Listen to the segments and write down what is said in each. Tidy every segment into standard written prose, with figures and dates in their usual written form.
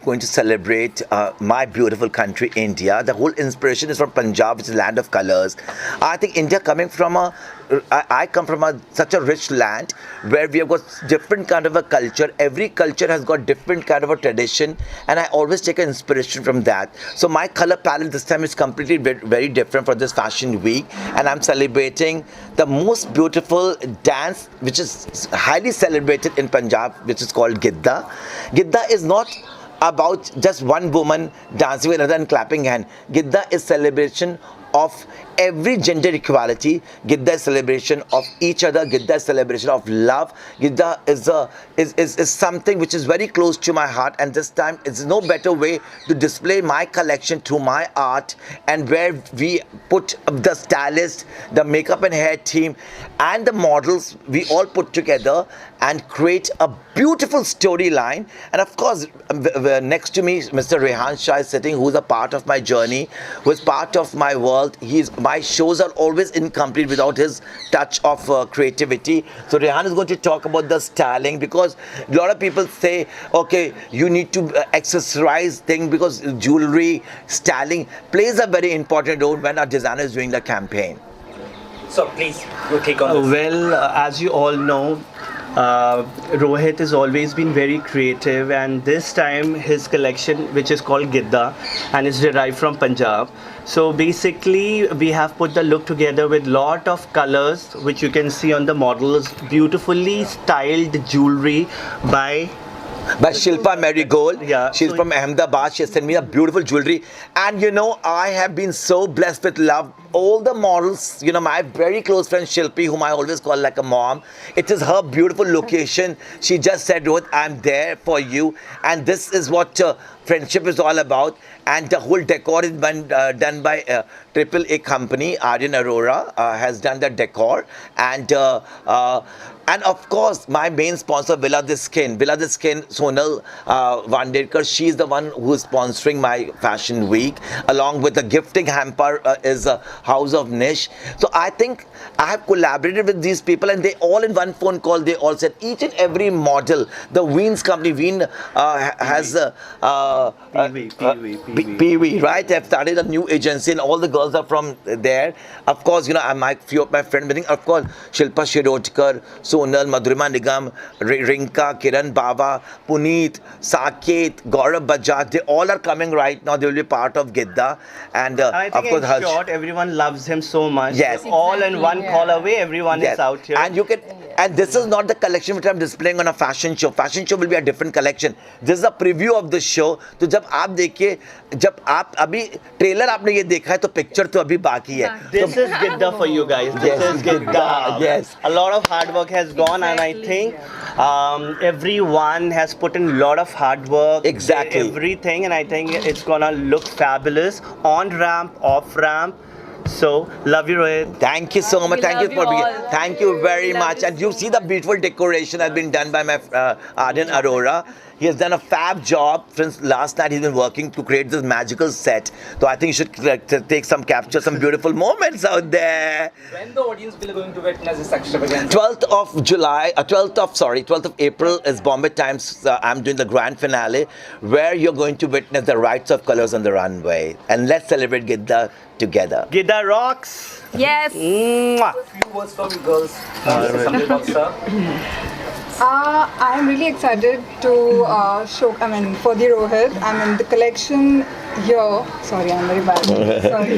going to celebrate my beautiful country, India. The whole inspiration is from Punjab, which is land of colors. I think India coming from I come from such a rich land where we have got different kind of a culture. Every culture has got different kind of a tradition, and I always take an inspiration from that. So my color palette this time is completely very different for this fashion week, and I'm celebrating the most beautiful dance, which is highly celebrated in Punjab, which is called Gidda. Gidda is not about just one woman dancing with another and clapping hand. Gidda is celebration of every gender equality. Gidda is celebration of each other. Gidda is celebration of love. Gidda is something which is very close to my heart, and this time it's no better way to display my collection through my art, and where we put the stylist, the makeup and hair team and the models, we all put together and create a beautiful storyline. And of course, next to me Mr. Rehan Shah is sitting, who's a part of my journey, who is part of my world. My shows are always incomplete without his touch of creativity. So Rehan is going to talk about the styling, because a lot of people say, okay, you need to accessorize things, because jewelry styling plays a very important role when our designer is doing the campaign. So please, your take on this. Well, as you all know, Rohit has always been very creative, and this time his collection, which is called Gidda and is derived from Punjab. So basically we have put the look together with lot of colors, which you can see on the models, beautifully styled jewelry by Shilpa Marigold. Yeah. She's from Ahmedabad. She sent me a beautiful jewelry. And you know, I have been so blessed with love. All the models, you know, my very close friend Shilpi, whom I always call like a mom, it is her beautiful location. She just said, Rohit, I'm there for you. And this is what friendship is all about. And the whole decor is done by AAA company. Aryan Arora has done the decor. And of course, my main sponsor, Villa The Skin. Villa The Skin, Sonal Vandekar, she's the one who is sponsoring my fashion week. Along with the gifting hamper is House of Nish. So I think I have collaborated with these people, and they all in one phone call, they all said, each and every model, the Ween's company, Ween has PV, right? They've started a new agency, and all the girls are from there. Of course, you know, few of my friends, of course, Shilpa Shirodkar, Sonal, Madhurima Nigam, Rinka, Kiran Baba, Puneet, Saket, Gaurav Bajaj, they all are coming right now. They will be part of Gidda. And I think of course, in short, everyone loves him so much. Yes. All in one call away, everyone is out here. And you can, and this is not the collection which I'm displaying on a fashion show. Fashion show will be a different collection. This is a preview of the show. So जब आप देखिए, जब आप अभी trailer आपने ये देखा है, तो पिक्चर तो अभी बाकी है. This is Gidda for you guys. This is Gidda. Yes. A lot of hard work has gone, and I think everyone has put in a lot of hard work. Exactly. Everything, and I think it's gonna look fabulous on ramp, off ramp. So, love you, Rohit. Thank you so much. We Thank you love for you being. all. Thank you very We love much. you And you so see the beautiful decoration has been done by my Aryan Arora. He has done a fab job. Since last night, he's been working to create this magical set. So I think you should take capture some beautiful moments out there. When the audience will going to witness this extravaganza? 12th of April is Bombay Times. I'm doing the grand finale, where you're going to witness the rights of colors on the runway. And let's celebrate Gidda together. Gidda rocks. Yes. Mwah. Few words from you girls. Something about sir. I'm really excited to for the Rohit. The collection here. Sorry, I'm very bad. Sorry.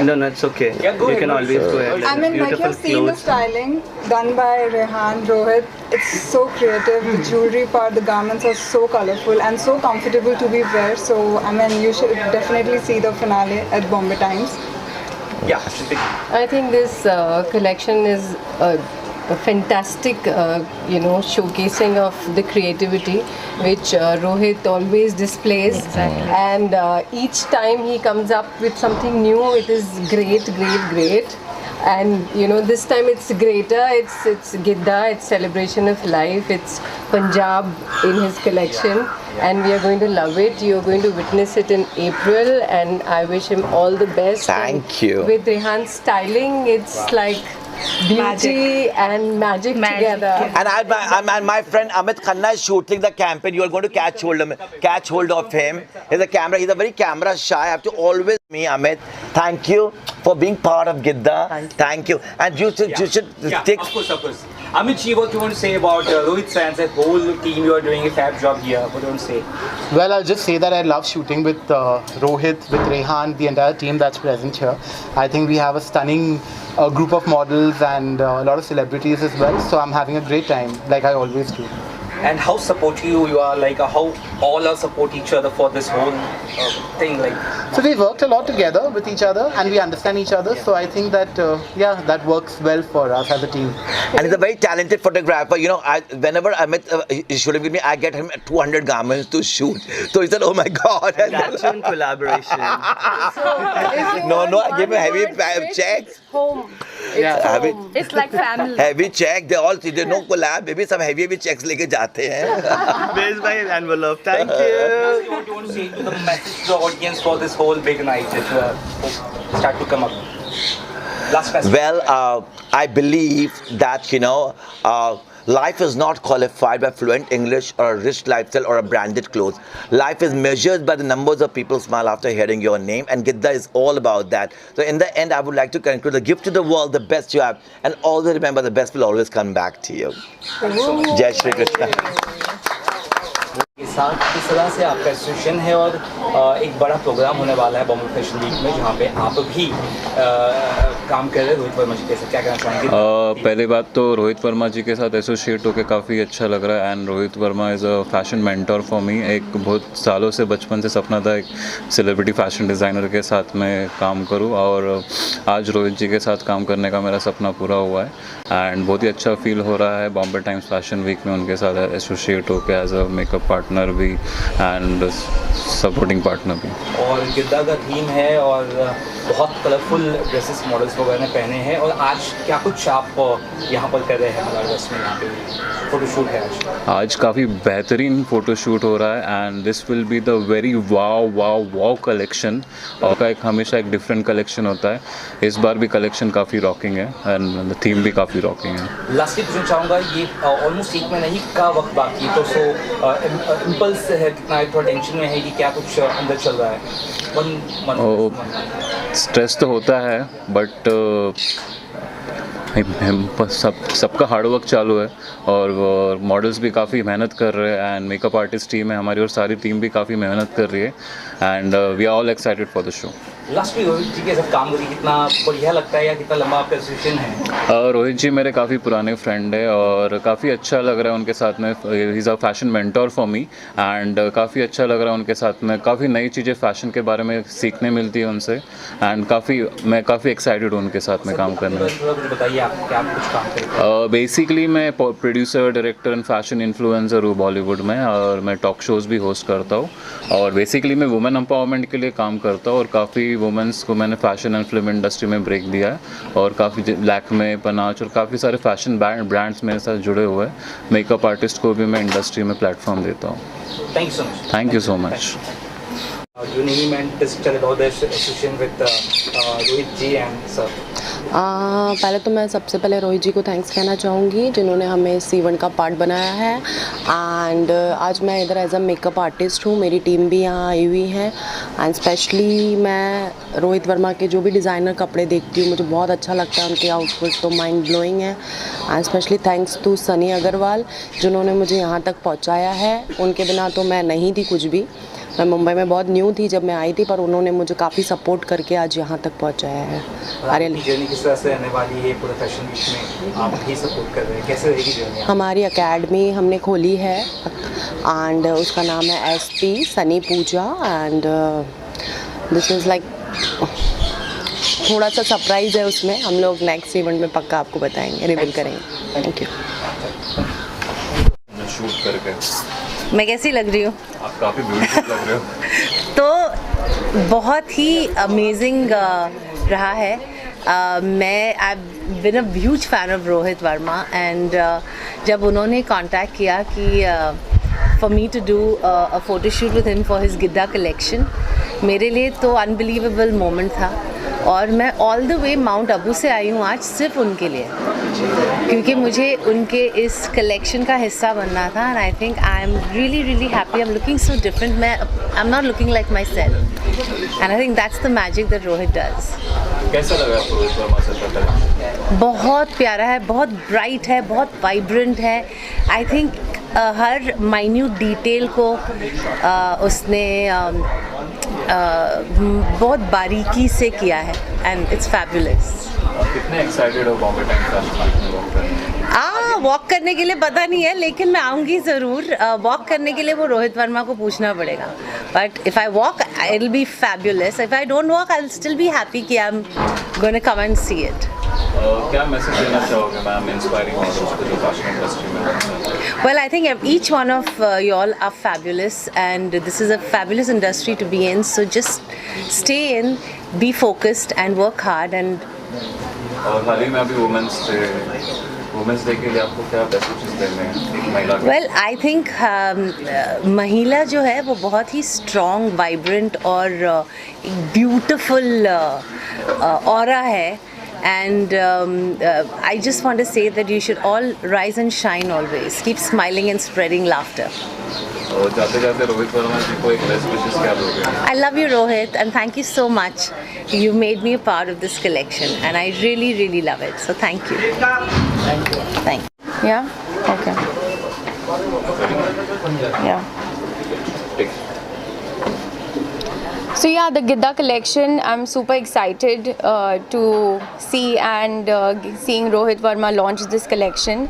No, it's okay. Yeah, go you ahead, can go always ahead. go ahead. Like Beautiful you've seen the clothes. styling done by Rehan, Rohit. It's so creative. The jewelry part, the garments are so colorful and so comfortable to be wear. So, you should definitely see the finale at Bombay Times. Yeah. I think this collection is a fantastic, showcasing of the creativity which Rohit always displays. Exactly. And each time he comes up with something new, it is great. And this time it's greater, it's Gidda, it's celebration of life, it's Punjab in his collection, and we are going to love it. You're going to witness it in April, and I wish him all the best. Thank you. With Rehan's styling, it's like beauty and magic together. And my friend Amit Khanna is shooting the campaign. You are going to catch hold of him. He's a camera. He's a very camera shy. I have to always me Amit. Thank you for being part of Gidda. Thank you. And you should take. Of course. Amit ji, what you want to say about Rohit fans, that whole team? You are doing a fab job here. What do you want to say? Well, I'll just say that I love shooting with Rohit, with Rehan, the entire team that's present here. I think we have a stunning group of models and a lot of celebrities as well. So I'm having a great time, like I always do. And how supportive you are, like how all are support each other for this whole thing, like. So we worked a lot together with each other and we understand each other. So I think that, that works well for us as a team. And he's a very talented photographer. You know, whenever Amit is shooting with me, I get him 200 garments to shoot. So he said, oh my God. That's in collaboration. No, I give him heavy checks. Home. Yeah. Home. It's like family. Heavy check. They no collab. Maybe some heavy checks लेके जाते हैं. Where's my envelope? Thank you. What do you want to say to the message to the audience for this whole big night that start to come up? Last message. Well, I believe that, life is not qualified by fluent English or a rich lifestyle or a branded clothes. Life is measured by the numbers of people smile after hearing your name, and Gidda is all about that. So in the end, I would like to conclude the gift to the world, the best you have, and always remember the best will always come back to you. Jai Shri Krishna. के साथ किस तरह से आपका association है और एक बड़ा प्रोग्राम होने वाला है बॉम्बे फैशन वीक में जहाँ पे आप भी काम कर रहे हैं रोहित वर्मा जी के साथ, क्या कहना चाहेंगे? पहली बात तो रोहित वर्मा जी के साथ एसोसिएट होकर काफ़ी अच्छा लग रहा है and Rohit Verma is a fashion mentor for me. एक बहुत सालों से बचपन से सपना था एक सेलिब्रिटी फैशन डिज़ाइनर के साथ मैं काम करूं और आज रोहित जी के साथ काम करने का मेरा सपना पूरा हुआ है एंड बहुत ही अच्छा फील हो रहा है बॉम्बे टाइम्स फैशन वीक में उनके साथ एसोसिएट होकर एज अ मेकअप पार्टनर भी एंड सपोर्टिंग पार्टनर भी. और गिद्दा का थीम है और बहुत कलरफुल ड्रेसेस मॉडल्स वगैरह पहने हैं और आज क्या कुछ आप यहाँ पर कर रहे हैं मलारस में? यहाँ पे फोटोशूट है आज काफ़ी बेहतरीन फ़ोटोशूट हो रहा है and this will be the very wow collection. और का एक हमेशा एक डिफरेंट कलेक्शन होता है. इस बार भी कलेक्शन काफ़ी रॉकिंग है एंड द थीम भी काफ़ी रॉकिंग है. लास्टली पूछना चाहूँगा, ये ऑलमोस्ट एक महीने ही का वक्त बाकी है, तो इम्पल्स है कितना, थोड़ा टेंशन में है कि क्या कुछ अंदर चल रहा है? स्ट्रेस तो होता है बट सबका हार्डवर्क चालू है और मॉडल्स भी काफ़ी मेहनत कर रहे हैं एंड मेकअप आर्टिस्ट टीम है हमारी और सारी टीम भी काफ़ी मेहनत कर रही है and we are all excited for the show. Last में रोहित जी के साथ काम करके कितना बढ़िया लगता है या कितना लंबा आपका एसोसिएशन है? रोहित जी मेरे काफ़ी पुराने फ्रेंड है और काफ़ी अच्छा लग रहा है उनके साथ में. He is a fashion mentor for me and काफ़ी अच्छा लग रहा है उनके साथ में. काफ़ी नई चीज़ें फ़ैशन के बारे में सीखने मिलती है उनसे एंड मैं काफ़ी एक्साइटेड हूँ उनके साथ में काम करने में. बताइए आप क्या कुछ काम करें? बेसिकली मैं producer director and fashion influencer हूँ बॉलीवुड में और मैं टॉक शोज़ भी होस्ट करता हूँ और बेसिकली मैं वुमेन एम्पावरमेंट के लिए काम करता हूँ और काफ़ी वुमेंस को मैंने फैशन एंड फिल्म इंडस्ट्री में ब्रेक दिया है और काफ़ी लैक्मे, पनाच और काफ़ी सारे फैशन ब्रांड्स मेरे साथ जुड़े हुए हैं. मेकअप आर्टिस्ट को भी मैं इंडस्ट्री में प्लेटफॉर्म देता हूँ. Thank you so much. Thank you so much. Your name and just tell about the association with Rohit ji and sir. पहले तो मैं सबसे पहले रोहित जी को थैंक्स कहना चाहूँगी जिन्होंने हमें इस इवेंट का पार्ट बनाया है एंड आज मैं इधर एज अ मेकअप आर्टिस्ट हूँ. मेरी टीम भी यहाँ आई हुई है एंड स्पेशली मैं रोहित वर्मा के जो भी डिज़ाइनर कपड़े देखती हूँ मुझे बहुत अच्छा लगता है. उनके आउटफिट तो माइंड ब्लोइंग है and specially thanks to Sunny Agarwal जिन्होंने मुझे यहाँ तक पहुँचाया है. उनके बिना तो मैं नहीं थी कुछ भी. मैं मुंबई में बहुत न्यू थी जब मैं आई थी पर उन्होंने मुझे काफ़ी सपोर्ट करके आज यहाँ तक पहुँचाया है. आपकी जर्नी किस तरह से रहने वाली है पूरे फैशन वीक में? आप भी सपोर्ट कर रहे हैं, कैसे रहेगी जर्नी? हमारी एकेडमी हमने खोली है एंड उसका नाम है SP Sunny Pooja and this is like थोड़ा सा सरप्राइज़ है उसमें. हम लोग नेक्स्ट इवेंट में पक्का आपको बताएंगे, रिवील करेंगे. Thank you. शूट करके मैं कैसी लग रही हूँ? आप काफ़ी ब्यूटीफुल लग रहे हो. तो बहुत ही अमेजिंग रहा है. मैं I been a huge fan of Rohit Verma and जब उन्होंने कांटेक्ट किया कि for me to do a photoshoot with him for his Giddha collection, मेरे लिए तो अनबिलीवेबल मोमेंट था. और मैं all the way Mount Abu से आई हूँ आज सिर्फ उनके लिए, क्योंकि मुझे उनके इस कलेक्शन का हिस्सा बनना था. And I think I am really happy. I am looking so different. I am not looking like my self. And I think that's the magic that Rohit does. कैसा लगा आपको रोहित वर्मा सर का कलेक्शन? बहुत प्यारा है, बहुत ब्राइट है, बहुत वाइब्रेंट है. I think her minute detail को उसने बहुत बारीकी से किया है. And it's fabulous. कितने एक्साइटेड हो बॉम्बे टाइम फैशन में वॉक करने? वॉक करने के लिए पता नहीं है, लेकिन मैं आऊँगी ज़रूर. वॉक करने के लिए वो रोहित वर्मा को पूछना पड़ेगा. But if I walk it will be fabulous. If I don't walk I will still be happy कि I am going to come and see it. क्या मैसेज देना चाहोगे मैम इंस्पायरिंग मॉडल्स को जो फैशन इंडस्ट्री में? Well, I think each one of y'all are fabulous, and this is a fabulous industry to be in. So just stay in, be focused, and work hard. And और हाल ही में अभी women's day के लिए आपको क्या messages देने हैं एक महिला को? well, I think महिला जो है वो बहुत ही strong, vibrant और एक beautiful aura है. And I just want to say that you should all rise and shine always. Keep smiling and spreading laughter. और जाते जाते रोहित वर्मा जी को एक बेस्ट विशेस क्या दोगे? I love you, Rohit, and thank you so much. You made me a part of this collection, and I really love it. So thank you. Thank you. Yeah? Okay. Yeah. So yeah, the Gidda collection, I'm super excited to see and seeing Rohit Verma launch this collection.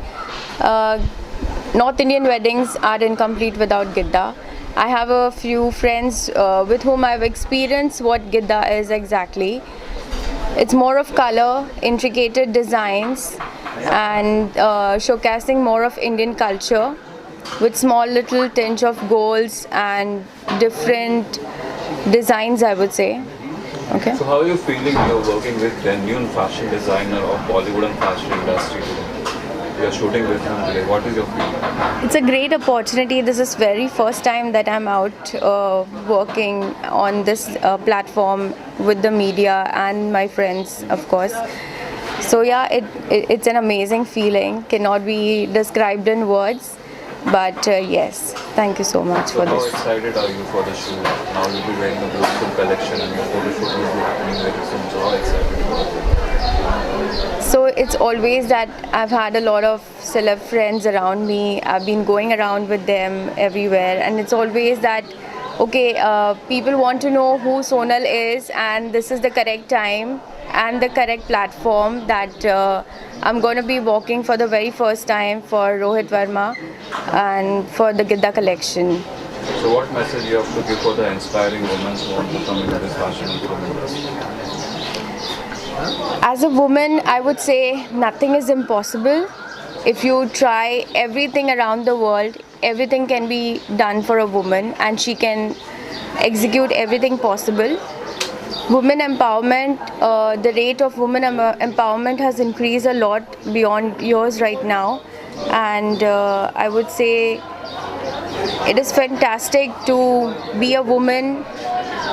North Indian weddings are incomplete without Gidda. I have a few friends with whom I've experienced what Gidda is exactly. It's more of color, intricate designs, and showcasing more of Indian culture with small little tinge of golds and different designs, I would say. Okay. So how are you feeling you're working with genuine fashion designer of Bollywood and fashion industry today? You're shooting with him today. What is your feeling? It's a great opportunity. This is very first time that I'm out working on this platform with the media and my friends, of course. So yeah, it's an amazing feeling. Cannot be described in words. But yes, thank you so much for this. How excited are you for the shoot? Now you'll be wearing a beautiful collection and your photo shoot will be happening very soon. So how excited are you? So it's always that I've had a lot of celeb friends around me. I've been going around with them everywhere, and it's always that, okay, people want to know who Sonal is, and this is the correct time and the correct platform that I'm going to be walking for the very first time for Rohit Verma and for the Gidda collection. So what message you have to give for the inspiring women who want to come into this fashion industry? As a woman, I would say nothing is impossible. If you try everything around the world, everything can be done for a woman, and she can execute everything possible. Women empowerment, the rate of women empowerment has increased a lot beyond years right now, and I would say it is fantastic to be a woman.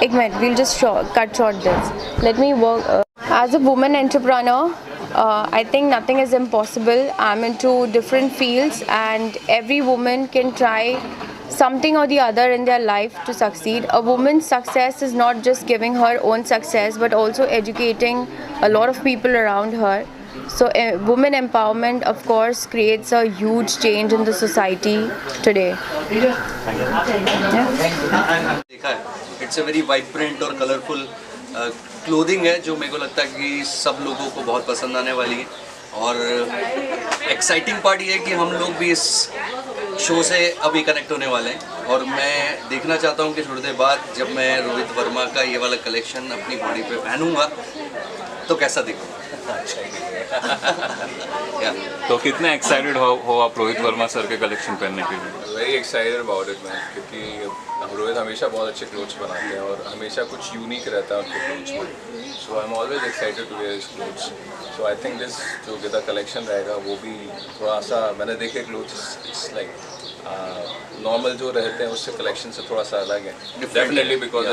Ek minute, we'll just cut short this. Let me work. As a woman entrepreneur, I think nothing is impossible. I'm into different fields, and every woman can try something or the other in their life to succeed. A woman's success is not just giving her own success, but also educating a lot of people around her. So women empowerment, of course, creates a huge change in the society today. It's a very vibrant और colourful clothing है जो मेरे को लगता है कि सब लोगों को बहुत पसंद आने वाली है. और एक्साइटिंग पार्ट ये है कि हम लोग भी इस शो से अभी कनेक्ट होने वाले हैं, और मैं देखना चाहता हूँ कि थोड़ी देर बाद जब मैं रोहित वर्मा का ये वाला कलेक्शन अपनी बॉडी पे पहनूंगा तो कैसा दिखूंगा. तो कितने एक्साइटेड हो आप रोहित वर्मा सर के कलेक्शन पहनने के लिए? Very excited about it man, क्योंकि रोहित हमेशा बहुत अच्छे क्लोथ्स बनाते हैं और हमेशा कुछ यूनिक रहता है उनके क्लोथ्स में. So I am always excited to wear his clothes. So I think this जो गिद्दा कलेक्शन रहेगा वो भी थोड़ा सा, मैंने देखे क्लोथ्स, इट्स लाइक नॉर्मल जो रहते हैं उससे कलेक्शन से थोड़ा सा अलग है. Definitely because